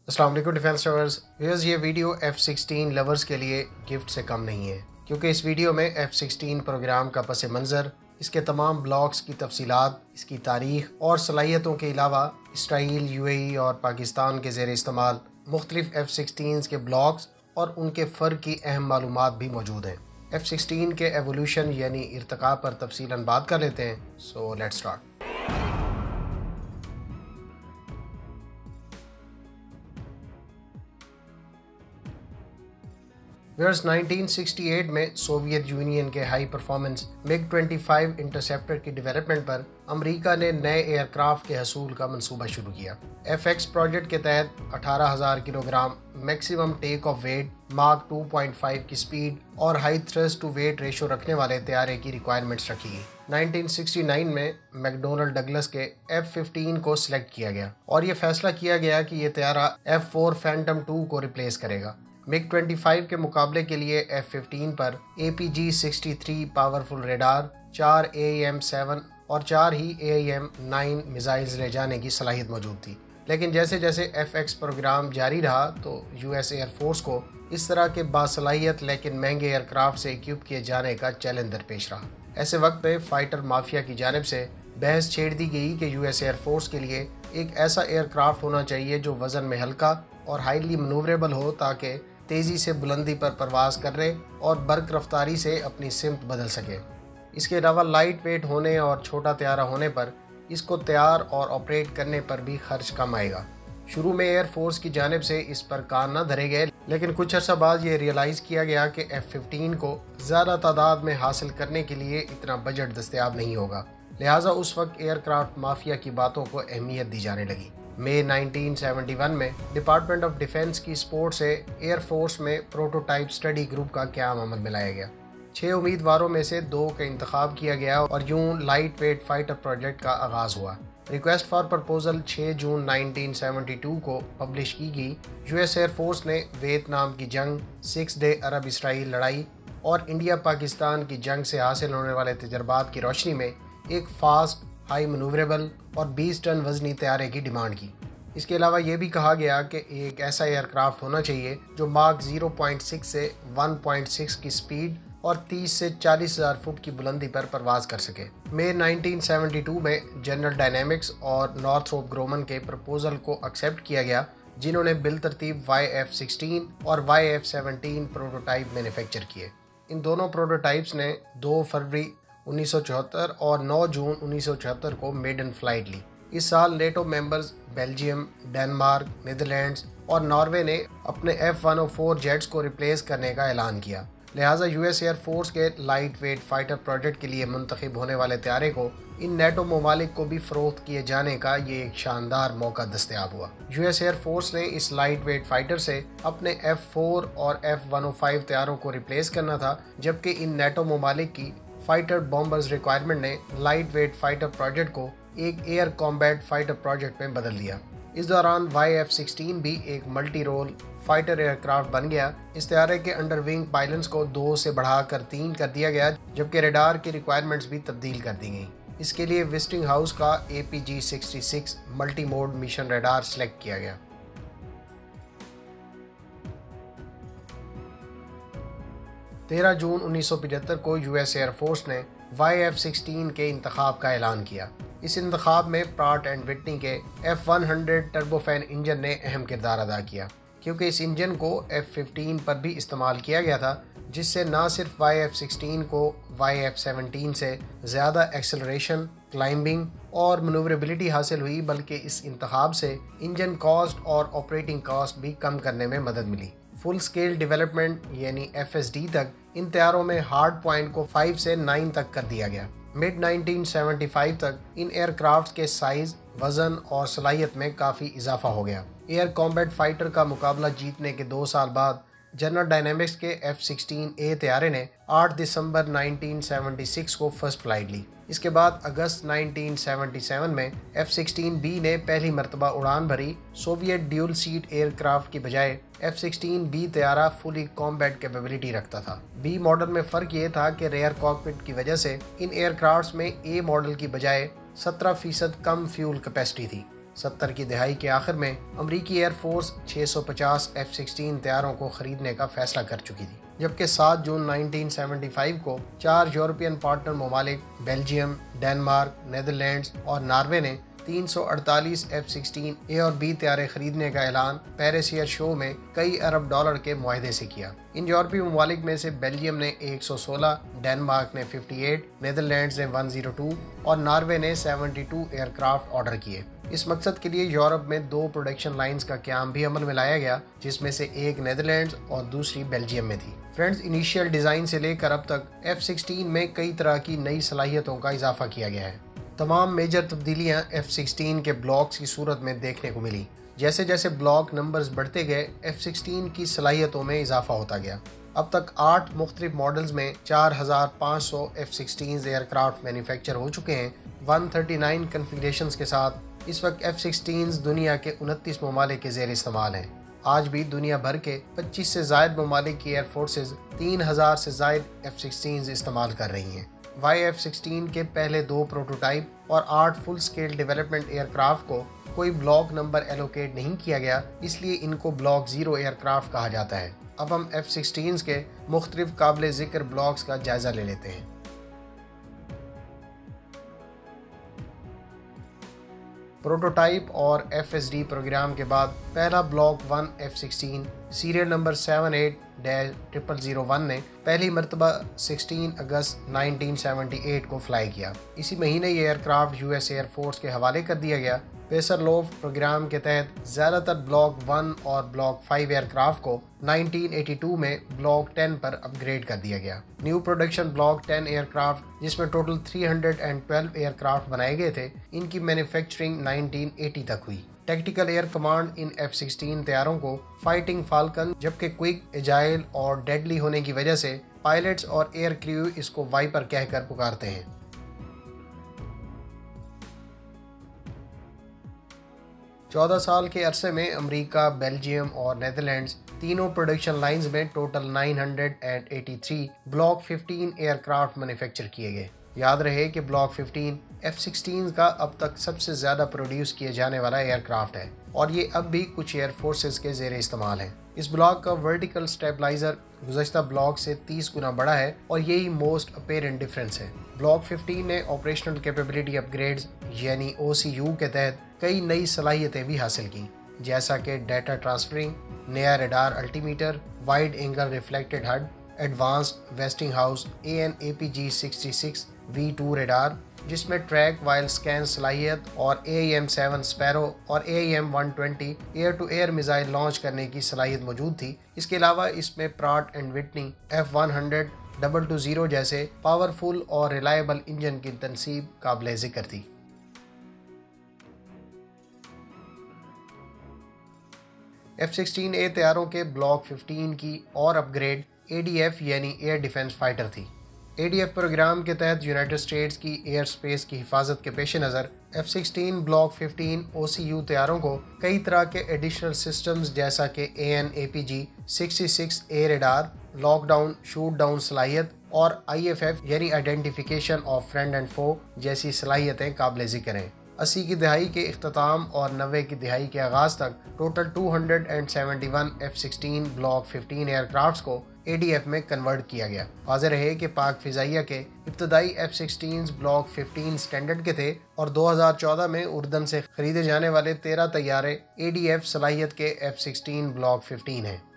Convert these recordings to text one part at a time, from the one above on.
अस्सलाम वालेकुम defence lovers. Viewers, ये वीडियो F-16 लवर्स के लिए गिफ्ट से कम नहीं है, क्योंकि इस वीडियो में F-16 प्रोग्राम का पस मंज़र, इसके तमाम ब्लॉक्स की तफसीलात, इसकी तारीख और सलाहियतों के अलावा इसराइल, UAE और पाकिस्तान के ज़ेर इस्तेमाल मुख्तलिफ F-16 के ब्लॉक्स और उनके फ़र्क की अहम मालूमात भी मौजूद हैं। F-16 के एवोल्यूशन यानी इर्तिका पर तफसीलन बात कर लेते हैं। So let's start. वर्ष 1968 में सोवियत यूनियन के हाई परफॉर्मेंस MiG-25 इंटरसेप्टर की डेवलपमेंट पर अमेरिका ने नए एयरक्राफ्ट के हसूल का मंसूबा शुरू किया। FX प्रोजेक्ट के तहत 18,000 kilogram maximum take off weight, mark 2.5 की स्पीड और high thrust to weight ratio रखने वाले तैयारे की रिक्वायरमेंट्स रखी गई। 1969 में मैकडोनल्ड डगलस के F-15 को सिलेक्ट किया गया और ये फैसला किया गया कि ये तैयारा F-4 फैंटम 2 को रिप्लेस करेगा। MiG-25 के मुकाबले के लिए F-15 पर APG-63 पावरफुल रेडार, 4 AIM-7 और 4 ही AIM-9 मिसाइल्स ले जाने की सलाहियत मौजूद थी। लेकिन जैसे जैसे FX प्रोग्राम जारी रहा तो US एयरफोर्स को इस तरह के बासलाहियत लेकिन महंगे एयरक्राफ्ट से इक्विप किए जाने का चैलेंज दरपेश रहा। ऐसे वक्त में फाइटर माफिया की जानिब से बहस छेड़ दी गई कि US एयरफोर्स के लिए एक ऐसा एयरक्राफ्ट होना चाहिए जो वज़न में हल्का और हाईली मनूवरेबल हो, ताकि तेज़ी से बुलंदी पर परवाज करने और बर्क रफ्तारी से अपनी सिमत बदल सके। इसके अलावा लाइट वेट होने और छोटा तैयारा होने पर इसको तैयार और ऑपरेट करने पर भी खर्च कम आएगा। शुरू में एयरफोर्स की जानिब से इस पर कान न धरे गए, लेकिन कुछ अर्सा बाद ये रियलाइज़ किया गया कि F-15 को ज़्यादा तादाद में हासिल करने के लिए इतना बजट दस्तयाब नहीं होगा, लिहाजा उस वक्त एयरक्राफ्ट माफिया की बातों को अहमियत दी जाने लगी। मई 1971 में डिपार्टमेंट ऑफ डिफेंस की सपोर्ट से एयरफोर्स में प्रोटोटाइप स्टडी ग्रुप का क़याम अमल में लाया गया। 6 उम्मीदवारों में से 2 का इंतखाब किया गया और यूं लाइट वेट फाइटर प्रोजेक्ट का आगाज़ हुआ। रिक्वेस्ट फॉर प्रपोजल 6 जून 1972 को पब्लिश की गई। US एयरफोर्स ने वियतनाम की जंग, 6 डे अरब इसराइल लड़ाई और इंडिया पाकिस्तान की जंग से हासिल होने वाले तजर्बात की रोशनी में एक फास्ट, हाई मनूवरेबल और 20 टन वजनी तैयारे की डिमांड की। इसके अलावा ये भी कहा गया कि एक ऐसा एयरक्राफ्ट होना चाहिए जो मार्क 0.6 से 1.6 की स्पीड और 30 से 40,000 फुट की बुलंदी पर परवाज कर सके। मई 1972 में जनरल डायनेमिक्स और नॉर्थरोप ग्रोमन के प्रपोजल को एक्सेप्ट किया गया, जिन्होंने बिलतरतीब YF-16 और YF-17 प्रोटोटाइप मैन्युफैक्चर किए। इन दोनों प्रोटोटाइप्स ने 2 फरवरी 1974 और 9 जून 1974 को मेडन फ्लाइट ली। इस साल NATO members Belgium, Denmark, Netherlands और नॉर्वे ने अपने F-104 जेट्स को रिप्लेस करने का ऐलान किया। लिहाजा US एयरफोर्स के लाइट वेट फाइटर प्रोजेक्ट के लिए मुंतखब होने वाले तैयारे को इन नेटो ममालिक को भी फ़रोख्त किए जाने का ये एक शानदार मौका दस्तयाब हुआ। US एयरफोर्स ने इस लाइट वेट फाइटर से अपने F-4 और F-105 तैयारों को रिप्लेस करना था, जबकि इन नेटो ममालिक की फाइटर बॉम्बर्स रिक्वायरमेंट ने लाइट वेट फाइटर प्रोजेक्ट को एक एयर कॉम्बैट फाइटर प्रोजेक्ट में बदल दिया। इस दौरान YF-16 भी एक मल्टी रोल फाइटर एयरक्राफ्ट बन गया। इस तैयारे के अंडर विंग पायलट्स को 2 से बढ़ाकर 3 कर दिया गया, जबकि रेडार की रिक्वायरमेंट्स भी तब्दील कर दी गई। इसके लिए वेस्टिंग हाउस का APG-66 multi mode mission radar select किया गया। 13 जून 1975 को US एयरफोर्स ने YF-16 के इंतखाब का ऐलान किया। इस इंतखाब में प्राट एंड विटनी के F-100 टर्बोफैन इंजन ने अहम किरदार अदा किया, क्योंकि इस इंजन को F-15 पर भी इस्तेमाल किया गया था, जिससे न सिर्फ YF-16 को YF-17 से ज़्यादा एक्सेलरेशन, क्लाइंबिंग और मनूवरेबिलिटी हासिल हुई, बल्कि इस इंतखाब से इंजन कॉस्ट और ऑपरेटिंग कॉस्ट भी कम करने में मदद मिली। फुल स्केल डेवलपमेंट यानी FSD तक इन तैयारों में हार्ड पॉइंट को 5 से 9 तक कर दिया गया। मिड 1975 तक इन एयरक्राफ्ट के साइज, वजन और सलाहियत में काफ़ी इजाफा हो गया। एयर कॉम्बैट फाइटर का मुकाबला जीतने के 2 साल बाद जनरल डायनेमिक्स के F-16A तैयारे ने 8 दिसंबर 1976 को फर्स्ट फ्लाइट ली। इसके बाद अगस्त 1977 में F-16B ने पहली मरतबा उड़ान भरी। सोवियत ड्यूल सीट एयरक्राफ्ट की बजाय F-16B तैयारा फुली कॉम्बैट कैपेबिलिटी रखता था। B मॉडल में फ़र्क ये था कि रेयर कॉकपिट की वजह से इन एयरक्राफ्ट्स में A मॉडल की बजाय 17% कम फ्यूल कैपेसिटी थी। 70 की दहाई के आखिर में अमरीकी एयरफोर्स 650 F-16 तैयारों को खरीदने का फैसला कर चुकी थी, जबकि 7 जून 1975 को 4 यूरोपियन पार्टनर ममालिक बेल्जियम, डेनमार्क, नीदरलैंड्स और नॉर्वे ने 348 F-16A और B तैयारे खरीदने का ऐलान पेरिस एयर शो में कई अरब डॉलर के मुआहदे से किया। इन यूरोपीय ममालिक में से बेल्जियम ने 116, डेनमार्क ने 58, नीदरलैंड्स ने 102 और नॉर्वे ने 72 एयरक्राफ्ट ऑर्डर किए। इस मकसद के लिए यूरोप में 2 प्रोडक्शन लाइंस का क्याम भी अमल में लाया गया, जिसमें से एक नीदरलैंड्स और दूसरी बेल्जियम में थी। फ्रेंड्स, इनिशियल डिज़ाइन से लेकर अब तक F-16 में कई तरह की नई सलाहियतों का इजाफा किया गया है। तमाम मेजर तब्दीलियाँ F-16 के ब्लॉक्स की सूरत में देखने को मिली। जैसे जैसे ब्लॉक नंबर्स बढ़ते गए, F-16 की सलाहियतों में इजाफा होता गया। अब तक 8 मुख्तलिफ मॉडल्स में 4500 F-16 एयरक्राफ्ट मैन्युफैक्चर हो चुके हैं। 139 कन्फिगरेशंस के साथ इस वक्त F-16 दुनिया के 29 ममालिक के ज़ेर इस्तेमाल हैं। आज भी दुनिया भर के 25 से ज़ायद ममालिक की एयर फोर्सेज 3000 से ज़ायद F-16 इस्तेमाल कर रही हैं। YF-16 के पहले 2 प्रोटोटाइप और 8 फुल स्केल डेवलपमेंट एयरक्राफ्ट को कोई ब्लॉक नंबर एलोकेट नहीं किया गया, इसलिए इनको ब्लॉक 0 एयरक्राफ्ट कहा जाता है। अब हम F-16 के मुख्तलिफ काबिल ज़िक्र ब्लॉक्स का जायज़ा ले लेते हैं। प्रोटोटाइप और FSD प्रोग्राम के बाद पहला ब्लॉक 1 F-16 सीरियल नंबर 78-0001 ने पहली मरतबा 16 अगस्त 1978 को फ्लाई किया। इसी महीने ये एयरक्राफ्ट US एयर फोर्स के हवाले कर दिया गया। पेसर लोव प्रोग्राम के तहत ज़्यादातर ब्लॉक 1 और ब्लॉक 5 एयरक्राफ्ट को 1982 में ब्लॉक 10 पर अपग्रेड कर दिया गया। न्यू प्रोडक्शन ब्लॉक 10 एयरक्राफ्ट, जिसमें टोटल 312 एयरक्राफ्ट बनाए गए थे, इनकी मैन्युफैक्चरिंग 1980 तक हुई। Tactical air command in F-16 तैयारों को फाइटिंग फाल्कन, जबकि क्विक, एजाइल और डेडली होने की वजह से पायलट्स और एयर क्रू इसको वाइपर कहकर पुकारते हैं। चौदह साल के अरसे में अमेरिका, बेल्जियम और नीदरलैंड्स तीनों प्रोडक्शन लाइंस में टोटल 983 ब्लॉक 15 एयरक्राफ्ट मैन्युफैक्चर किए गए। याद रहे कि ब्लॉक 15 F-16 का अब तक सबसे ज़्यादा प्रोड्यूस किए जाने वाला एयरक्राफ्ट है और ये अब भी कुछ एयर फोर्सेस के ज़ेरे इस्तेमाल है। इस ब्लॉक का वर्टिकल स्टेबलाइजर गुज़श्ता ब्लॉक से 30 गुना बड़ा है और यही मोस्ट अपेरेंट डिफरेंस है। ब्लॉक 15 ने ऑपरेशनल कैपेबिलिटी अपग्रेड्स यानी OCU के तहत कई नई सलाहियतें भी हासिल की, जैसा कि डाटा ट्रांसफरिंग, नया radar altimeter, wide angle reflected HUD, advanced Westinghouse AN/APG 66 V2 radar, जिसमें ट्रैक वाइल स्कैन सलाहियत और AIM-7 स्पैरो और AIM-120 air to air missile launch करने की सलाहियत मौजूद थी। इसके अलावा इसमें प्राट एंड विटनी F-100 220 जैसे पावरफुल और रिलायबल इंजन की तनसीब काबिल ज़िक्र थी। F-16A तैयारों के ब्लॉक 15 की और अपग्रेड ADF यानी एयर डिफेंस फाइटर थी। ADF प्रोग्राम के तहत यूनाइटेड स्टेट्स की एयर स्पेस की हिफाजत के पेश नज़र F-16 ब्लॉक 15 OCU तैयारों को कई तरह के एडिशनल सिस्टम्स जैसा कि AN/APG 66A radar, lockdown shoot down सलाहियत और IFF यानी आइडेंटिफिकेशन ऑफ फ्रेंड एंड फो जैसी सलाहियतें काबिल ज़िक्र हैं। 80 की दहाई के इख्तिताम और 90 की दहाई के आगाज़ तक टोटल 271 F-16 ब्लॉक 15 एयरक्राफ्ट्स को ADF में कन्वर्ट किया गया। वाज़ेह रहे कि पाक फ़िज़ाइया के इब्तदाई F-16 ब्लॉक 15 स्टैंडर्ड के थे और 2014 में उर्दन से खरीदे जाने वाले 13 तैयारे ADF सलाहियत के F-16 ब्लॉक 15 हैं।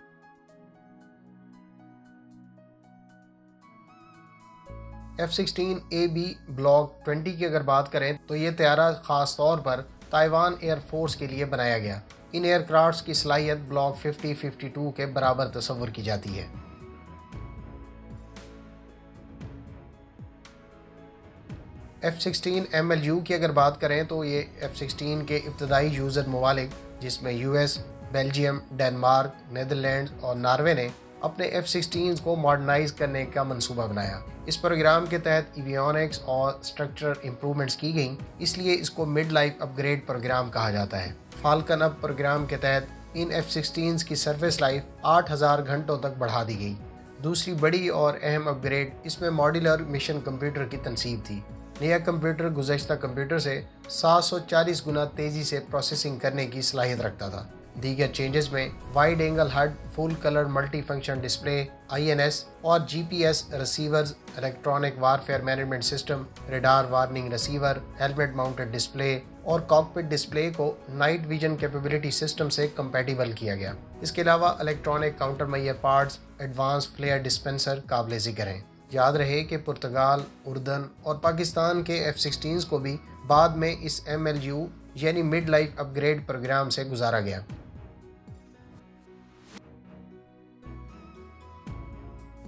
F-16AB ब्लॉक 20 की अगर बात करें तो ये तैयारा ख़ास तौर पर ताइवान एयर फोर्स के लिए बनाया गया। इन एयरक्राफ्ट्स की सलाहियत ब्लॉक 50-52 के बराबर तस्वुर की जाती है। F-16 MLU की अगर बात करें तो ये F-16 के इब्तदाई यूज़र ममालिक जिसमें US, बेल्जियम, डेनमार्क, नीदरलैंड्स और नॉर्वे ने अपने F-16 को मॉडर्नाइज करने का मंसूबा बनाया। इस प्रोग्राम के तहत एवियोनिक्स और स्ट्रक्चरल इम्प्रूवमेंट्स की गई, इसलिए इसको मिड लाइफ अपग्रेड प्रोग्राम कहा जाता है। फाल्कन अप प्रोग्राम के तहत इन F-16 की सर्विस लाइफ 8000 घंटों तक बढ़ा दी गई। दूसरी बड़ी और अहम अपग्रेड इसमें मॉड्यूलर मिशन कंप्यूटर की तनसीब थी। नया कंप्यूटर गुज़श्ता कंप्यूटर से 740 गुना तेज़ी से प्रोसेसिंग करने की सलाहियत रखता था। दीगर चेंजेस में wide angle HUD, full colour multi function display, INS और GPS receivers, electronic warfare management system, radar warning receiver, helmet mounted display और कॉकपिट डिस्प्ले को नाइट विजन कैपेबिलिटी सिस्टम से कंपैटिबल किया गया। इसके अलावा electronic counter measure parts, advance flare dispenser काबिल ज़िक्र हैं। याद रहे कि पुर्तगाल, उर्दन और पाकिस्तान के F-16s को भी बाद में इस MLU यानी मिड लाइफ अपग्रेड प्रोग्राम से गुजारा गया।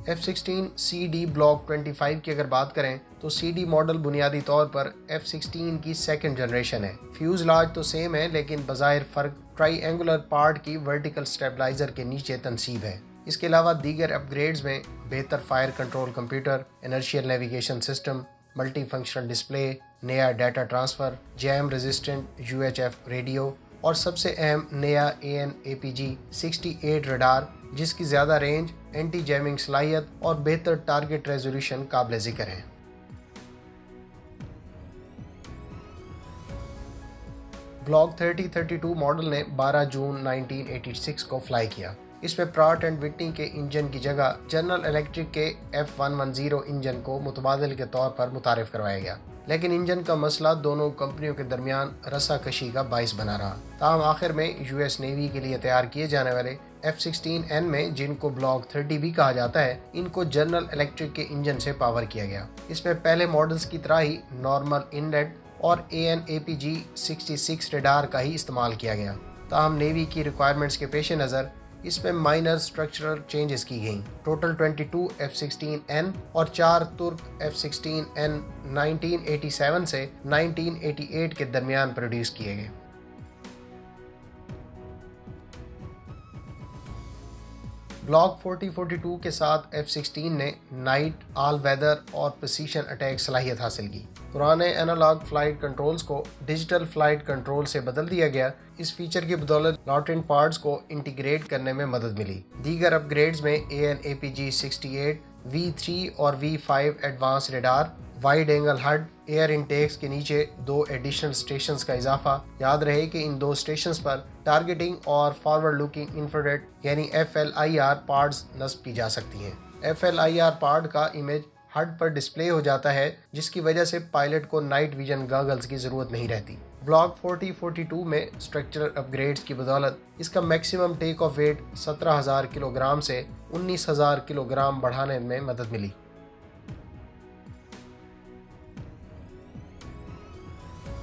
F-16 CD ब्लॉक 25 की अगर बात करें तो CD मॉडल बुनियादी तौर पर F-16 की सेकंड जनरेशन है। फ्यूजलाज तो सेम है, लेकिन बज़ाहिर फ़र्क ट्राईएंगुलर पार्ट की वर्टिकल स्टेबलाइजर के नीचे तनसीब है। इसके अलावा दीगर अपग्रेड्स में बेहतर fire control computer, inertial navigation system, multi functional display, नया data transfer, jam resistant UHF radio और सबसे अहम नया AN/APG 68 रडार, जिसकी ज़्यादा रेंज, एंटी जैमिंग सलाहियत और बेहतर टारगेट रेजोल्यूशन काबिल ज़िक्र है। ब्लॉक 3032 मॉडल ने 12 जून 1986 को फ्लाई किया। इसमें प्राट एंड विटनी के इंजन की जगह जनरल इलेक्ट्रिक के F110 इंजन को मुतबादिल के तौर पर मुतारिफ करवाया गया, लेकिन इंजन का मसला दोनों कंपनियों के दरमियान रस्साकशी का बाइस बना रहा। ताहम आखिर में US नेवी के लिए तैयार किए जाने वाले F-16N में, जिनको ब्लॉक 30 भी कहा जाता है, इनको जनरल इलेक्ट्रिक के इंजन से पावर किया गया। इसमें पहले मॉडल्स की तरह ही नॉर्मल इनलेट और AN/APG 66 रडार का ही इस्तेमाल किया गया। ताहम नेवी की रिक्वायरमेंट्स के पेश नज़र इसमें माइनर स्ट्रक्चरल चेंजेस की गई। टोटल 22 F-16N और 4 तुर्क F-16N 1987 से 1988 के दरमियान प्रोड्यूस किए गए। ब्लॉक 4042 के साथ F-16 ने नाइट, ऑल वेदर और प्रिसीशन अटैक सलाहियत हासिल की। पुराने एनालॉग फ्लाइट कंट्रोल्स को डिजिटल फ्लाइट कंट्रोल से बदल दिया गया। इस फीचर की बदौलत लॉटेंट पार्ट्स को इंटीग्रेट करने में मदद मिली। दीगर अपग्रेड्स में AN/APG 68, V3 और V5 advance radar, wide angle HUD, air intakes के नीचे 2 एडिशनल स्टेशंस का इजाफा। याद रहे कि इन 2 स्टेशंस पर टारगेटिंग और फॉरवर्ड लुकिंग इंफ्रारेड यानी FLIR पार्ट्स नस्ब की जा सकती हैं। FLIR पार्ट का इमेज हड पर डिस्प्ले हो जाता है, जिसकी वजह से पायलट को नाइट विजन गॉगल्स की ज़रूरत नहीं रहती। ब्लॉक 4042 में स्ट्रक्चरल अपग्रेड्स की बदौलत इसका maximum take off weight 17,000 kilogram से 19,000 किलोग्राम बढ़ाने में मदद मिली।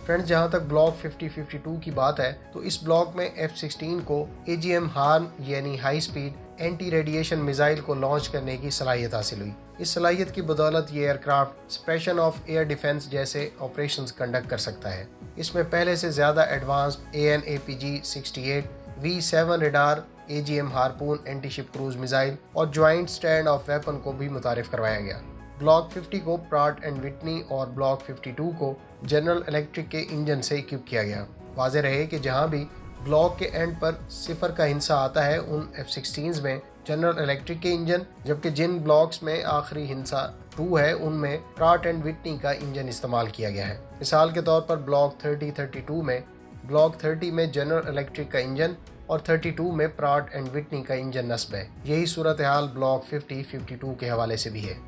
फ्रेंड्स, जहां तक ब्लॉक 5052 की बात है तो इस ब्लॉक में F-16 को AGM हार्न यानी high speed anti radiation missile को लॉन्च करने की सलाहियत हासिल हुई। इस सलाहियत की बदौलत ये aircraft suppression of air defence जैसे ऑपरेशंस कंडक्ट कर सकता है। इसमें पहले से ज़्यादा advanced AN/APG 68, V7 radar, AGM harpoon antiship cruise missile और ज्वाइंट स्टैंड ऑफ वेपन को भी मुतारिफ करवाया गया। ब्लॉक 50 को प्राट एंड विटनी और ब्लॉक 52 को जनरल इलेक्ट्रिक के इंजन से इक्विप किया गया। वाज़ेह रहे कि जहां भी ब्लॉक के एंड पर 0 का हिस्सा आता है उन F-16s में जनरल इलेक्ट्रिक के इंजन, जबकि जिन ब्लॉक्स में आखिरी हिस्सा 2 है उनमें प्राट एंड विटनी का इंजन इस्तेमाल किया गया है। मिसाल के तौर पर ब्लॉक 3032 में ब्लॉक 30 में जनरल इलेक्ट्रिक का इंजन और 32 में प्राट एंड विटनी का इंजन नस्ब है। यही सूरत हाल ब्लॉक 50-52 के हवाले से भी है।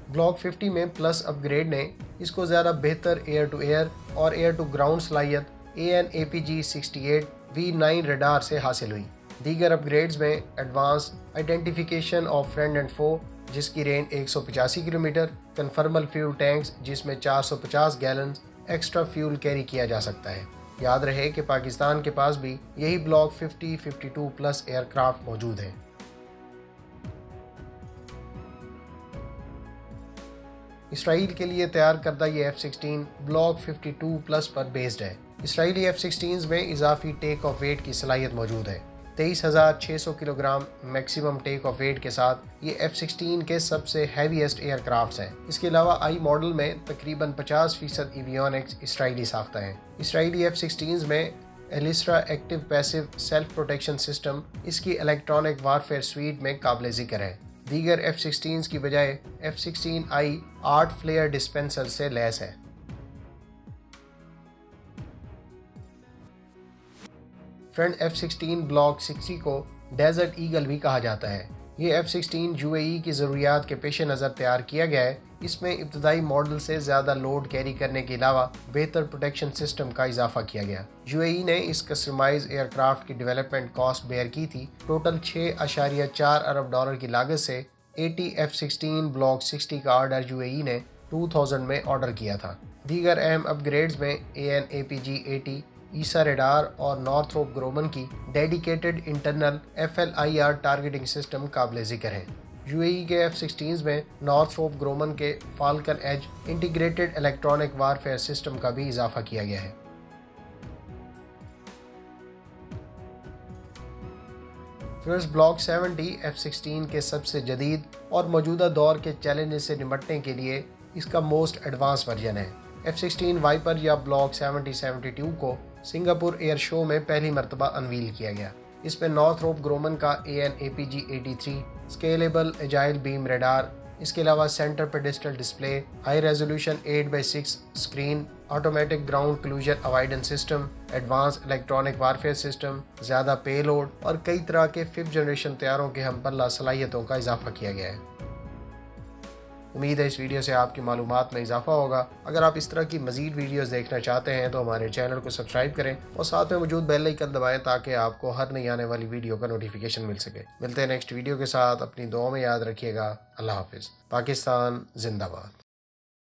ब्लॉक 50 में प्लस अपग्रेड ने इसको ज़्यादा बेहतर एयर टू एयर और एयर टू ग्राउंड सलाहियत AN/APG 68 V9 रडार से हासिल हुई। दीगर अपग्रेड्स में advance identification of friend and foe, जिसकी रेंज 185 किलोमीटर, कन्फर्मल फ्यूल टैंक्स जिसमें 450 गैलन एक्स्ट्रा फ्यूल कैरी किया जा सकता है। याद रहे कि पाकिस्तान के पास भी यही ब्लॉक 50-52 प्लस एयरक्राफ्ट मौजूद हैं। इसराइल के लिए तैयार करदा ये F-16 ब्लॉक 52 प्लस पर बेस्ड है। इसराइली F-16s में इजाफी टेक ऑफ वेट की सलाहियत मौजूद है। 23,600 kilogram maximum take off weight के साथ ये F-16 के सबसे हैवीएस्ट एयरक्राफ्ट्स हैं। इसके अलावा आई मॉडल में तकरीबन 50% एवियोनिक्स इसराइली साख्ता हैं। इसराइली F-16s में Elisra active passive self protection system इसकी इलेक्ट्रॉनिक वारफेयर स्वीट में काबिल ज़िक्र है। दीगर F-16 की बजाय F-16I 8 फ्लेयर डिस्पेंसर से लैस है। फ्रंट F-16 ब्लॉक 60 को डेजर्ट ईगल भी कहा जाता है। ये F-16 UAE की ज़रूरियात के पेश नज़र तैयार किया गया है। इसमें इब्तदाई मॉडल से ज़्यादा लोड कैरी करने के अलावा बेहतर प्रोटेक्शन सिस्टम का इजाफा किया गया। UAE ने इस कस्टमाइज एयरक्राफ्ट की डेवलपमेंट कॉस्ट बेयर की थी। टोटल $6.4 अरब की लागत से 80 F-16 ब्लॉक 60 का ऑर्डर UAE ने 2000 में ऑर्डर किया था। दीगर अहम अपग्रेड्स में AN/APG-80 ईसा रेडार और नॉर्थरोप ग्रोमन की dedicated internal FLIR targeting system काबिल जिक्र हैं। UAE के F-16 में नॉर्थरोप ग्रोमन के Falcon Edge integrated electronic warfare system का भी इजाफा किया गया है। फर्स्ट ब्लॉक 70 F-16 के सबसे जदीद और मौजूदा दौर के चैलेंजेस से निपटने के लिए इसका मोस्ट एडवांस वर्जन है। F-16 वाइपर या ब्लॉक 70-72 को सिंगापुर एयर शो में पहली मरतबा अनवील किया गया। इसमें नॉर्थरोप ग्रोमन का AN/APG-83 scalable agile beam radar, इसके अलावा centre pedestal display, high resolution 8x6 screen, automatic ground क्लूजन avoidance system, advance electronic warfare system, ज़्यादा पेलोड और कई तरह के 5th जनरेशन तैयारों के हमपल्ला सलाहियतों का इजाफा किया गया है। उम्मीद है इस वीडियो से आपकी मालूमात में इजाफा होगा। अगर आप इस तरह की मज़ीद वीडियोस देखना चाहते हैं तो हमारे चैनल को सब्सक्राइब करें और साथ में मौजूद बेल आइकन दबाएं ताकि आपको हर नई आने वाली वीडियो का नोटिफिकेशन मिल सके। मिलते हैं नेक्स्ट वीडियो के साथ। अपनी दुआ में याद रखिएगा। अल्लाह हाफिज़। पाकिस्तान जिंदाबाद।